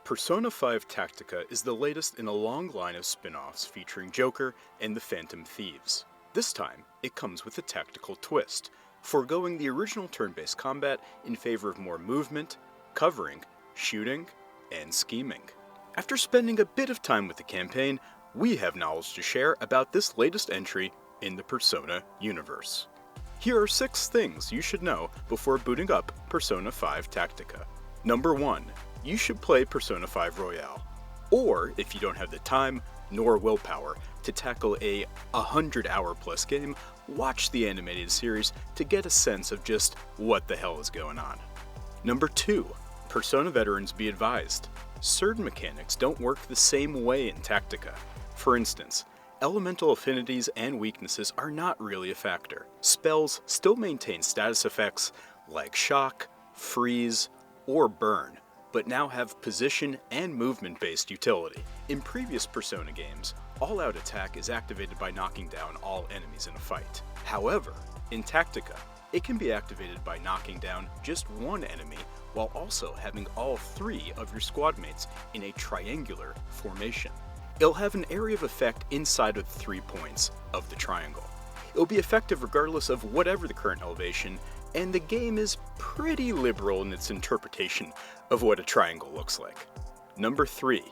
Persona 5 Tactica is the latest in a long line of spin-offs featuring Joker and the Phantom Thieves. This time, it comes with a tactical twist, foregoing the original turn-based combat in favor of more movement, covering, shooting, and scheming. After spending a bit of time with the campaign, we have knowledge to share about this latest entry in the Persona universe. Here are 6 things you should know before booting up Persona 5 Tactica. Number 1. You should play Persona 5 Royale. Or, if you don't have the time nor willpower to tackle a 100-hour plus game, watch the animated series to get a sense of just what the hell is going on. Number 2. Persona veterans be advised. Certain mechanics don't work the same way in Tactica. For instance, elemental affinities and weaknesses are not really a factor. Spells still maintain status effects like shock, freeze, or burn, but now have position and movement-based utility. In previous Persona games, all-out attack is activated by knocking down all enemies in a fight. However, in Tactica, it can be activated by knocking down just one enemy while also having all 3 of your squad mates in a triangular formation. It'll have an area of effect inside of the 3 points of the triangle. It'll be effective regardless of whatever the current elevation, and the game is pretty liberal in its interpretation of what a triangle looks like. Number 3.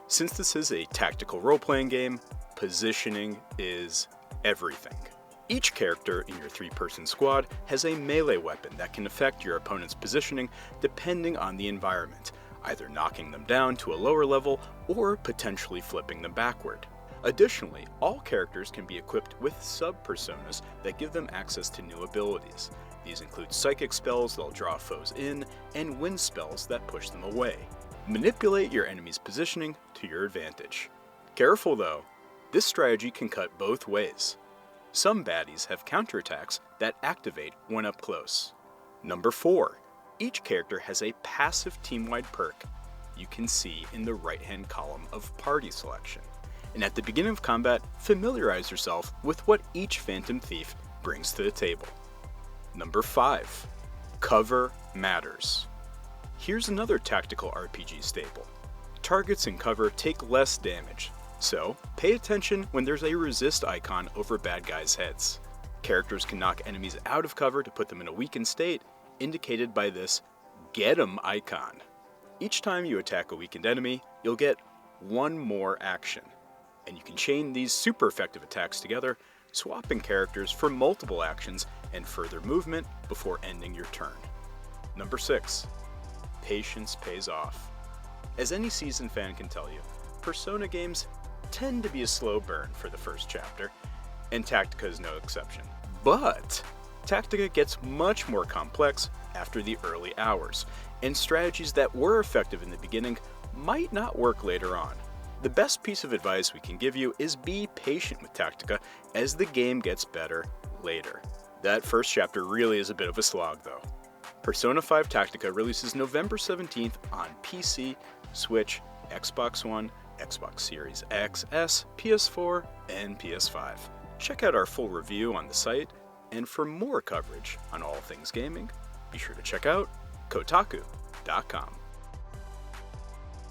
Since this is a tactical role-playing game, positioning is everything. Each character in your 3-person squad has a melee weapon that can affect your opponent's positioning depending on the environment, either knocking them down to a lower level or potentially flipping them backward. Additionally, all characters can be equipped with sub-personas that give them access to new abilities. These include psychic spells that'll draw foes in, and wind spells that push them away. Manipulate your enemy's positioning to your advantage. Careful though, this strategy can cut both ways. Some baddies have counterattacks that activate when up close. Number 4. Each character has a passive team-wide perk you can see in the right-hand column of party selection. And at the beginning of combat, familiarize yourself with what each Phantom Thief brings to the table. Number 5. Cover matters. Here's another tactical RPG staple. Targets in cover take less damage, so pay attention when there's a resist icon over bad guys' heads. Characters can knock enemies out of cover to put them in a weakened state, indicated by this Get 'em icon. Each time you attack a weakened enemy, you'll get one more action, and you can chain these super effective attacks together, swapping characters for multiple actions and further movement before ending your turn. Number 6. Patience pays off. As any seasoned fan can tell you, Persona games tend to be a slow burn for the first chapter, and Tactica is no exception. But Tactica gets much more complex after the early hours, and strategies that were effective in the beginning might not work later on. The best piece of advice we can give you is be patient with Tactica as the game gets better later. That first chapter really is a bit of a slog though. Persona 5 Tactica releases November 17th on PC, Switch, Xbox One, Xbox Series X, S, PS4, and PS5. Check out our full review on the site, and for more coverage on all things gaming, be sure to check out Kotaku.com.